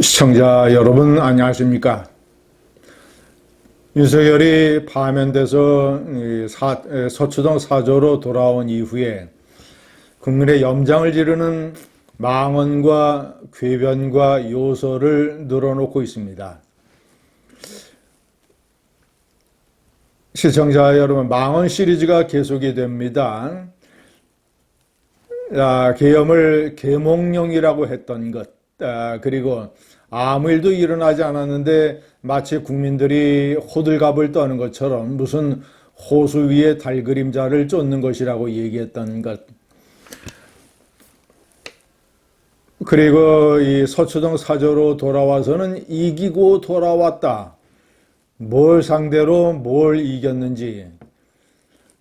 시청자 여러분 안녕하십니까? 윤석열이 파면돼서 서초동 사저로 돌아온 이후에 국민의 염장을 지르는 망언과 궤변과 요소를 늘어놓고 있습니다. 시청자 여러분, 망언 시리즈가 계속이 됩니다. 계엄을 계몽령이라고 했던 것, 그리고 아무 일도 일어나지 않았는데 마치 국민들이 호들갑을 떠는 것처럼 무슨 호수 위에 달 그림자를 쫓는 것이라고 얘기했던 것, 그리고 이 서초동 사저로 돌아와서는 이기고 돌아왔다. 뭘 상대로 뭘 이겼는지,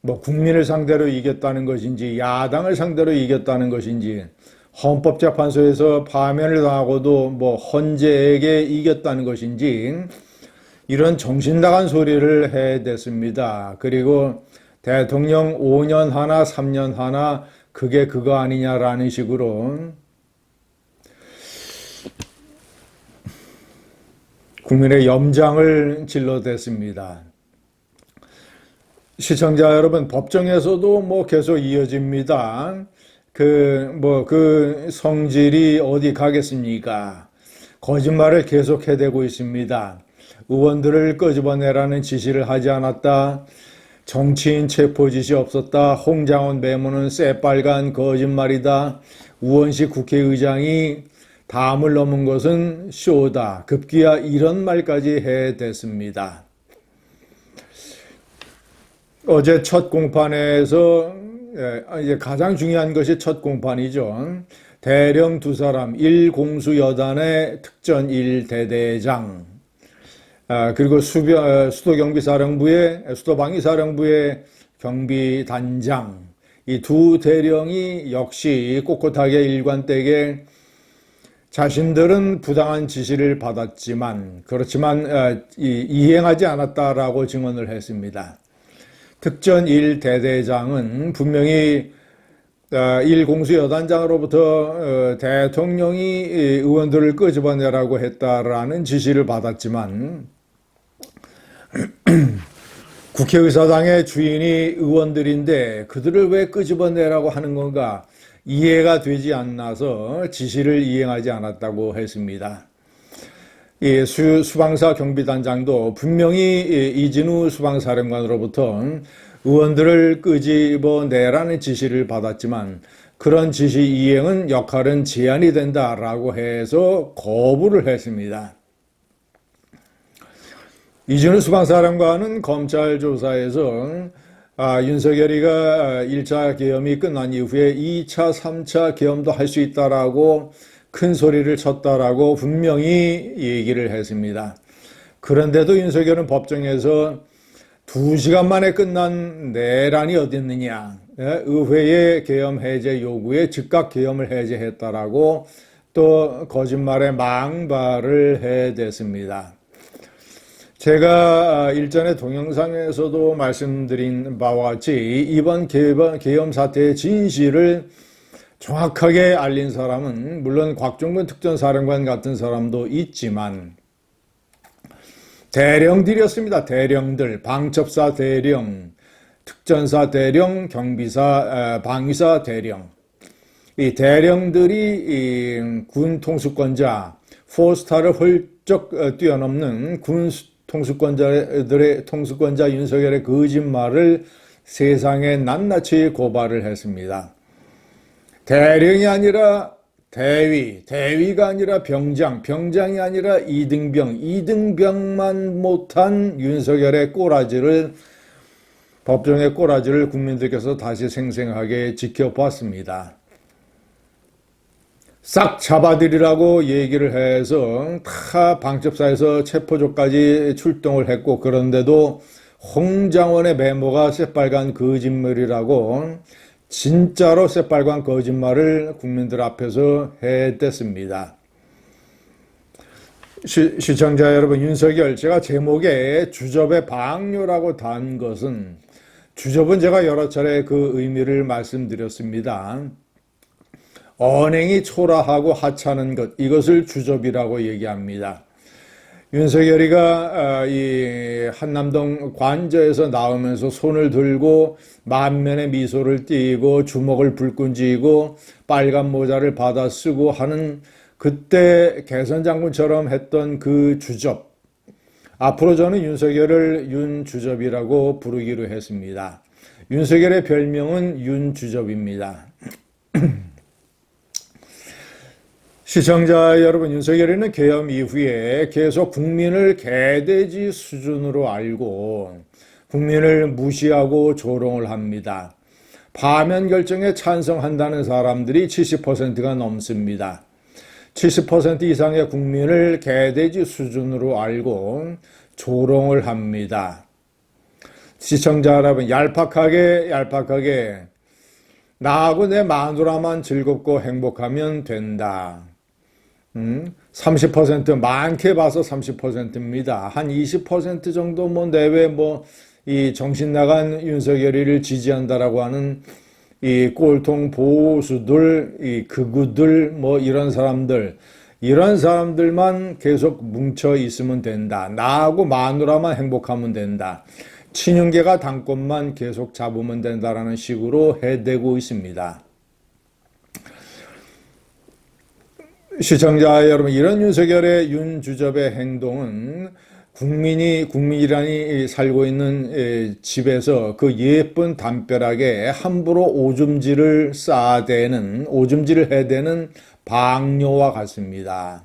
뭐 국민을 상대로 이겼다는 것인지 야당을 상대로 이겼다는 것인지, 헌법재판소에서 파면을 당하고도 뭐 헌재에게 이겼다는 것인지 이런 정신 나간 소리를 해댔습니다. 그리고 대통령 5년 하나 3년 하나 그게 그거 아니냐라는 식으로 국민의 염장을 질러댔습니다. 시청자 여러분, 법정에서도 뭐 계속 이어집니다. 그 성질이 어디 가겠습니까? 거짓말을 계속 해대고 있습니다. 의원들을 끄집어내라는 지시를 하지 않았다. 정치인 체포 지시 없었다. 홍장원 메모는 새빨간 거짓말이다. 우원식 국회의장이 담을 넘은 것은 쇼다. 급기야 이런 말까지 해댔습니다. 어제 첫 공판에서 이제 가장 중요한 것이 첫 공판이죠. 대령 두 사람, 1공수여단의 특전 1대대장, 그리고 수도방위사령부의 경비단장, 이 두 대령이 역시 꼿꼿하게 일관되게 자신들은 부당한 지시를 받았지만 그렇지만 이행하지 않았다라고 증언을 했습니다. 특전 1대대장은 분명히 1공수여단장으로부터 대통령이 의원들을 끄집어내라고 했다라는 지시를 받았지만 국회의사당의 주인이 의원들인데 그들을 왜 끄집어내라고 하는 건가 이해가 되지 않아서 지시를 이행하지 않았다고 했습니다. 수방사 경비단장도 분명히 이진우 수방사령관으로부터 의원들을 끄집어내라는 지시를 받았지만 그런 지시 이행은 역할은 제한이 된다라고 해서 거부를 했습니다. 이진우 수방사령관은 검찰 조사에서 윤석열이가 1차 계엄이 끝난 이후에 2차, 3차 계엄도 할 수 있다라고 큰 소리를 쳤다라고 분명히 얘기를 했습니다. 그런데도 윤석열은 법정에서 2시간 만에 끝난 내란이 어디 있느냐, 의회의 계엄 해제 요구에 즉각 계엄을 해제했다라고 또 거짓말에 망발을 해댔습니다. 제가 일전에 동영상에서도 말씀드린 바와 같이 이번 계엄 사태의 진실을 정확하게 알린 사람은 물론 곽종근 특전사령관 같은 사람도 있지만 대령들이었습니다. 대령들, 방첩사 대령, 특전사 대령, 경비사, 방위사 대령. 이 대령들이 군 통수권자, 4스타를 훌쩍 뛰어넘는 군 통수권자 윤석열의 거짓말을 세상에 낱낱이 고발을 했습니다. 대령이 아니라 대위, 대위가 아니라 병장, 병장이 아니라 이등병, 이등병만 못한 윤석열의 꼬라지를, 법정의 꼬라지를 국민들께서 다시 생생하게 지켜봤습니다. 싹 잡아들이라고 얘기를 해서 다 방첩사에서 체포조까지 출동을 했고 그런데도 홍장원의 메모가 새빨간 거짓말이라고 진짜로 새빨간 거짓말을 국민들 앞에서 해댔습니다. 시청자 여러분, 윤석열, 제가 제목에 주접의 방뇨라고 단 것은 주접은 제가 여러 차례 그 의미를 말씀드렸습니다. 언행이 초라하고 하찮은 것, 이것을 주접이라고 얘기합니다. 윤석열이가 이 한남동 관저에서 나오면서 손을 들고 만면에 미소를 띠고 주먹을 불끈 쥐고 빨간 모자를 받아 쓰고 하는 그때 개선 장군처럼 했던 그 주접. 앞으로 저는 윤석열을 윤주접이라고 부르기로 했습니다. 윤석열의 별명은 윤주접입니다. 시청자 여러분, 윤석열이는 계엄 이후에 계속 국민을 개돼지 수준으로 알고 국민을 무시하고 조롱을 합니다. 파면 결정에 찬성한다는 사람들이 70%가 넘습니다. 70% 이상의 국민을 개돼지 수준으로 알고 조롱을 합니다. 시청자 여러분, 얄팍하게 나하고 내 마누라만 즐겁고 행복하면 된다. 30% 많게 봐서 30%입니다. 한 20% 정도 내외 이 정신 나간 윤석열이를 지지한다라고 하는 이 꼴통 보수들, 이 극우들 이런 사람들만 계속 뭉쳐 있으면 된다. 나하고 마누라만 행복하면 된다. 친윤계가 당권만 계속 잡으면 된다라는 식으로 해대고 있습니다. 시청자 여러분, 이런 윤석열의 윤주접의 행동은 국민이란이 살고 있는 집에서 그 예쁜 담벼락에 함부로 오줌질을 해대는 방뇨와 같습니다.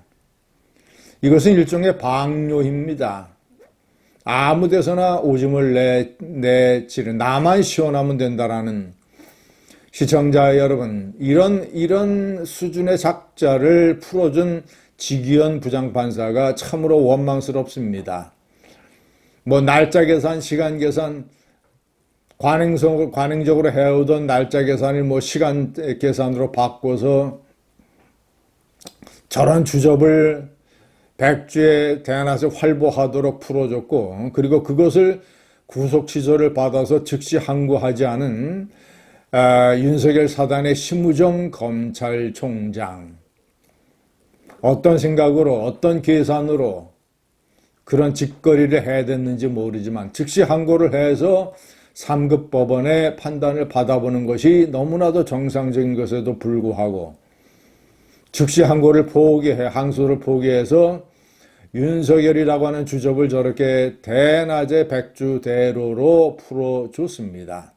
이것은 일종의 방뇨입니다. 아무 데서나 오줌을 내치는, 나만 시원하면 된다라는. 시청자 여러분, 이런 수준의 작자를 풀어준 지기현 부장판사가 참으로 원망스럽습니다. 날짜 계산, 시간 계산, 관행적으로 해오던 날짜 계산을 시간 계산으로 바꿔서 저런 주접을 백주에 대낮에 활보하도록 풀어줬고, 그리고 그것을 구속 취소를 받아서 즉시 항고하지 않은 윤석열 사단의 심우정 검찰총장. 어떤 생각으로, 어떤 계산으로 그런 짓거리를 해야 됐는지 모르지만 즉시 항고를 해서 3급 법원의 판단을 받아보는 것이 너무나도 정상적인 것에도 불구하고 즉시 항소를 포기해서 윤석열이라고 하는 주접을 저렇게 대낮에 백주대로로 풀어줬습니다.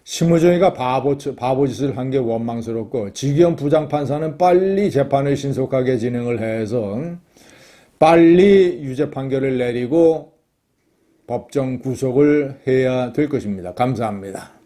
심우정이가 바보짓을 한 게 원망스럽고, 지기현 부장판사는 빨리 재판을 신속하게 진행을 해서 빨리 유죄 판결을 내리고 법정 구속을 해야 될 것입니다. 감사합니다.